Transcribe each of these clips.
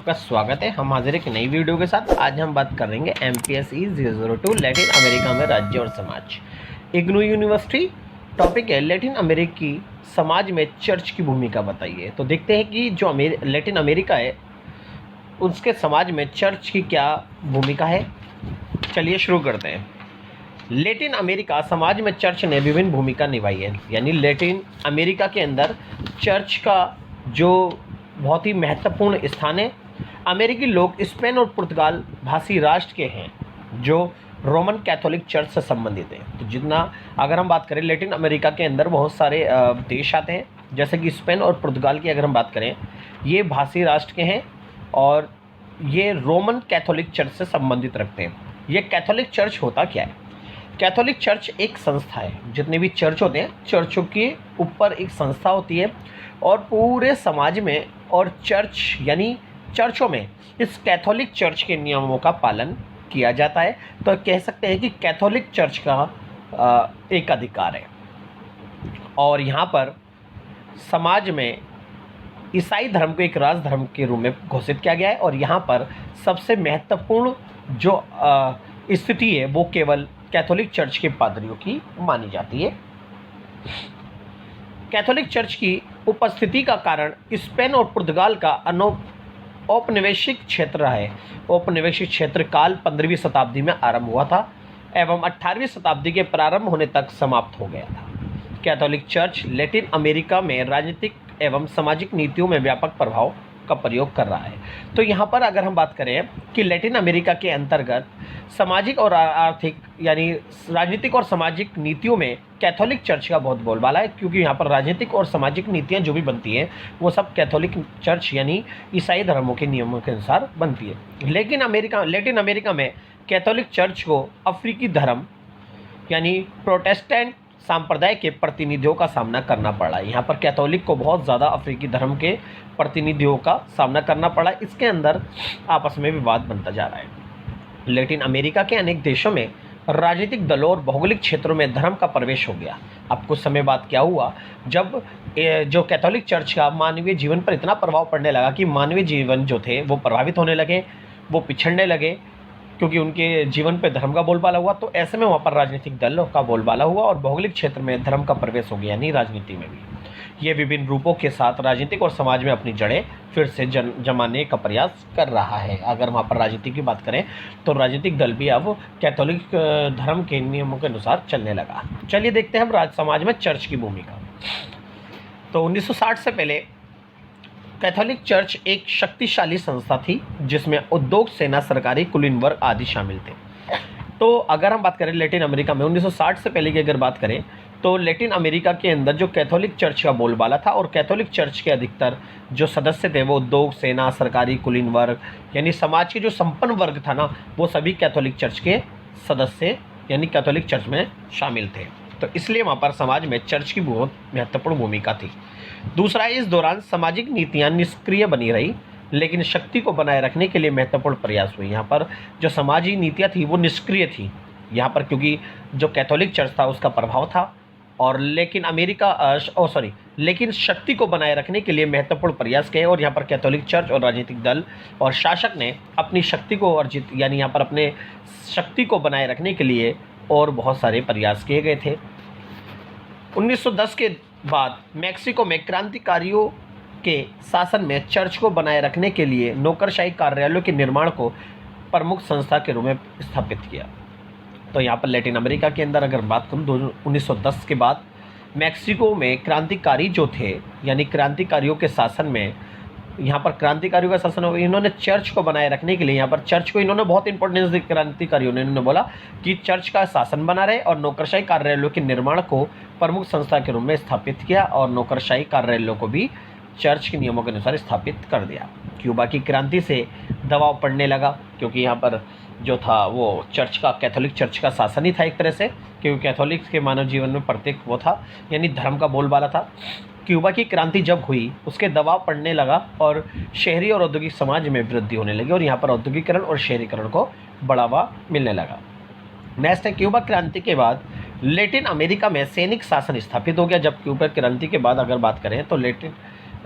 आपका स्वागत है। हम हाजिर एक नई वीडियो के साथ। आज हम बात करेंगे MPSE 002 लैटिन अमेरिका में राज्य और समाज। इग्नू यूनिवर्सिटी टॉपिक है लैटिन अमेरिकी समाज में चर्च की भूमिका बताइए। तो देखते हैं कि जो लैटिन अमेरिका है उसके समाज में चर्च की क्या भूमिका है। चलिए शुरू करते हैं। लैटिन अमेरिका समाज में चर्च ने विभिन्न भूमिका निभाई है। यानी लैटिन अमेरिका के अंदर चर्च का जो बहुत ही महत्वपूर्ण स्थान है। अमेरिकी लोग स्पेन और पुर्तगाल भाषी राष्ट्र के हैं जो रोमन कैथोलिक चर्च से संबंधित हैं। तो जितना अगर हम बात करें लैटिन अमेरिका के अंदर बहुत सारे देश आते हैं, जैसे कि स्पेन और पुर्तगाल की अगर हम बात करें, ये भाषी राष्ट्र के हैं और ये रोमन कैथोलिक चर्च से संबंधित रखते हैं। ये कैथोलिक चर्च होता क्या है? कैथोलिक चर्च एक संस्था है। जितने भी चर्च होते हैं, चर्चों के ऊपर एक संस्था होती है और पूरे समाज में और चर्च यानी चर्चों में इस कैथोलिक चर्च के नियमों का पालन किया जाता है। तो कह सकते हैं कि कैथोलिक चर्च का एक अधिकार है। और यहाँ पर समाज में ईसाई धर्म को एक राज धर्म के रूप में घोषित किया गया है। और यहाँ पर सबसे महत्वपूर्ण जो स्थिति है वो केवल कैथोलिक चर्च के पादरियों की मानी जाती है। कैथोलिक चर्च की उपस्थिति का कारण स्पेन और पुर्तगाल का औपनिवेशिक क्षेत्र रहा है। औपनिवेशिक क्षेत्र काल 15वीं शताब्दी में आरंभ हुआ था एवं 18वीं शताब्दी के प्रारंभ होने तक समाप्त हो गया था। कैथोलिक चर्च लैटिन अमेरिका में राजनीतिक एवं सामाजिक नीतियों में व्यापक प्रभाव का प्रयोग कर रहा है। तो यहाँ पर अगर हम बात करें कि लैटिन अमेरिका के अंतर्गत सामाजिक और आर्थिक यानी राजनीतिक और सामाजिक नीतियों में कैथोलिक चर्च का बहुत बोलबाला है, क्योंकि यहाँ पर राजनीतिक और सामाजिक नीतियाँ जो भी बनती हैं वो सब कैथोलिक चर्च यानी ईसाई धर्मों के नियमों के अनुसार बनती है। लेकिन लैटिन अमेरिका में कैथोलिक चर्च को अफ्रीकी धर्म यानी प्रोटेस्टेंट संप्रदाय के प्रतिनिधियों का सामना करना पड़ा। यहाँ पर कैथोलिक को बहुत ज़्यादा अफ्रीकी धर्म के प्रतिनिधियों का सामना करना पड़ा। इसके अंदर आपस में विवाद बनता जा रहा है। लैटिन अमेरिका के अनेक देशों में राजनीतिक दलों और भौगोलिक क्षेत्रों में धर्म का प्रवेश हो गया। अब कुछ समय बाद क्या हुआ, जब जो कैथोलिक चर्च का मानवीय जीवन पर इतना प्रभाव पड़ने लगा कि मानवीय जीवन जो थे वो प्रभावित होने लगे, वो पिछड़ने लगे, क्योंकि उनके जीवन पे धर्म का बोलबाला हुआ। तो ऐसे में वहाँ पर राजनीतिक दलों का बोलबाला हुआ और भौगोलिक क्षेत्र में धर्म का प्रवेश हो गया, यानी राजनीति में भी। ये विभिन्न रूपों के साथ राजनीतिक और समाज में अपनी जड़ें फिर से जमाने का प्रयास कर रहा है। अगर वहाँ पर राजनीति की बात करें तो राजनीतिक दल भी अब कैथोलिक धर्म के नियमों के अनुसार चलने लगा। चलिए देखते हैं हम समाज में चर्च की भूमिका। तो 1960 से पहले कैथोलिक चर्च एक शक्तिशाली संस्था थी जिसमें उद्योग, सेना, सरकारी, कुलीन वर्ग आदि शामिल थे। तो अगर हम बात करें लैटिन अमेरिका में 1960 से पहले की अगर बात करें तो लैटिन अमेरिका के अंदर जो कैथोलिक चर्च का बोलबाला था और कैथोलिक चर्च के अधिकतर जो सदस्य थे वो उद्योग, सेना, सरकारी, कुलीन वर्ग यानी समाज के जो संपन्न वर्ग था ना, वो सभी कैथोलिक चर्च के सदस्य यानी कैथोलिक चर्च में शामिल थे। तो इसलिए वहाँ पर समाज में चर्च की बहुत महत्वपूर्ण भूमिका थी। दूसरा, इस दौरान सामाजिक नीतियाँ निष्क्रिय बनी रही, लेकिन शक्ति को बनाए रखने के लिए महत्वपूर्ण प्रयास हुए। यहाँ पर जो समाजी नीतियाँ थी वो निष्क्रिय थी यहाँ पर, क्योंकि जो कैथोलिक चर्च था उसका प्रभाव था। और लेकिन शक्ति को बनाए रखने के लिए महत्वपूर्ण प्रयास किए। और यहाँ पर कैथोलिक चर्च और राजनीतिक दल और शासक ने अपनी शक्ति को अर्जित यानी यहाँ पर अपने शक्ति को बनाए रखने के लिए और बहुत सारे प्रयास किए गए थे। 1910 के बाद मैक्सिको में क्रांतिकारियों के शासन में चर्च को बनाए रखने के लिए नौकरशाही कार्यालयों के निर्माण को प्रमुख संस्था के रूप में स्थापित किया। तो यहाँ पर लैटिन अमेरिका के अंदर अगर बात करूँ 1910 के बाद मैक्सिको में क्रांतिकारी जो थे यानी क्रांतिकारियों के शासन में, यहाँ पर क्रांतिकारियों का शासन हो, इन्होंने चर्च को बनाए रखने के लिए यहाँ पर चर्च को इन्होंने बहुत इंपॉर्टेंस दी। क्रांतिकारियों ने इन्होंने बोला कि चर्च का शासन बना रहे और नौकरशाही कार्यालयों के निर्माण को प्रमुख संस्था के रूप में स्थापित किया और नौकरशाही कार्यालयों को भी चर्च के नियमों के अनुसार स्थापित कर दिया। क्यूबा की क्रांति से दबाव पड़ने लगा, क्योंकि यहाँ पर जो था वो चर्च का कैथोलिक चर्च का शासन ही था एक तरह से, क्योंकि कैथोलिक के मानव जीवन में प्रत्येक वो था यानी धर्म का बोलबाला था। क्यूबा की क्रांति जब हुई उसके दबाव पड़ने लगा और शहरी और औद्योगिक समाज में वृद्धि होने लगी और यहाँ पर औद्योगिकरण और शहरीकरण को बढ़ावा मिलने लगा। नेक्स्ट है, क्यूबा क्रांति के बाद लैटिन अमेरिका में सैनिक शासन स्थापित हो गया। जब क्यूबा क्रांति के बाद अगर बात करें तो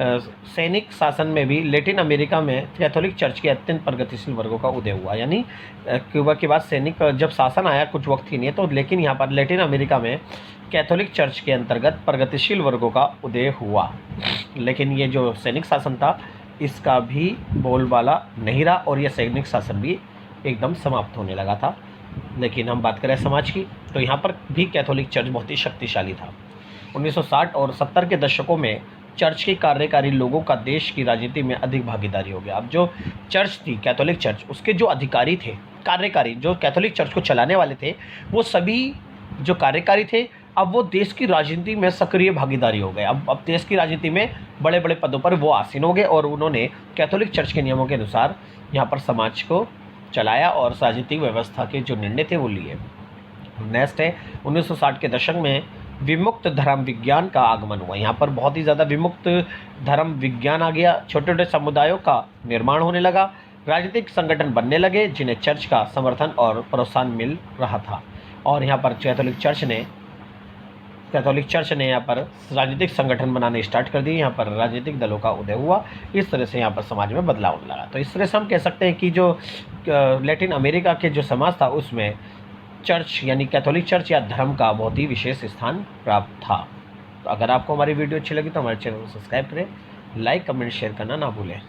सैनिक शासन में भी लैटिन अमेरिका में कैथोलिक चर्च के अत्यंत प्रगतिशील वर्गों का उदय हुआ। यानी क्यूबा के बाद सैनिक जब शासन आया कुछ वक्त ही नहीं तो, लेकिन यहाँ पर लैटिन अमेरिका में कैथोलिक चर्च के अंतर्गत प्रगतिशील वर्गों का उदय हुआ। लेकिन ये जो सैनिक शासन था इसका भी बोलबाला नहीं रहा और यह सैनिक शासन भी एकदम समाप्त होने लगा था। लेकिन हम बात करें समाज की, तो यहाँ पर भी कैथोलिक चर्च बहुत ही शक्तिशाली था। 1960 और 70 के दशकों में चर्च के कार्यकारी लोगों का देश की राजनीति में अधिक भागीदारी हो गया। अब जो चर्च थी कैथोलिक चर्च, उसके जो अधिकारी थे, कार्यकारी जो कैथोलिक चर्च को चलाने वाले थे, वो सभी जो कार्यकारी थे अब वो देश की राजनीति में सक्रिय भागीदारी हो गए। अब देश की राजनीति में बड़े बड़े पदों पर वो आसीन हो गए और उन्होंने कैथोलिक चर्च के नियमों के अनुसार यहाँ पर समाज को चलाया और राजनीतिक व्यवस्था के जो निर्णय थे वो लिए। नेक्स्ट है 1960 के दशक में विमुक्त धर्म विज्ञान का आगमन हुआ। यहाँ पर बहुत ही ज़्यादा विमुक्त धर्म विज्ञान आ गया। छोटे छोटे समुदायों का निर्माण होने लगा, राजनीतिक संगठन बनने लगे जिन्हें चर्च का समर्थन और प्रोत्साहन मिल रहा था। और यहाँ पर कैथोलिक चर्च ने यहाँ पर राजनीतिक संगठन बनाने स्टार्ट कर दिए। यहाँ पर राजनीतिक दलों का उदय हुआ। इस तरह से यहाँ पर समाज में बदलाव होने लगा। तो इस तरह से हम कह सकते हैं कि जो लैटिन अमेरिका के जो समाज था उसमें चर्च यानी कैथोलिक चर्च या धर्म का बहुत ही विशेष स्थान प्राप्त था। तो अगर आपको हमारी वीडियो अच्छी लगी तो हमारे चैनल को सब्सक्राइब करें, लाइक कमेंट शेयर करना ना भूलें।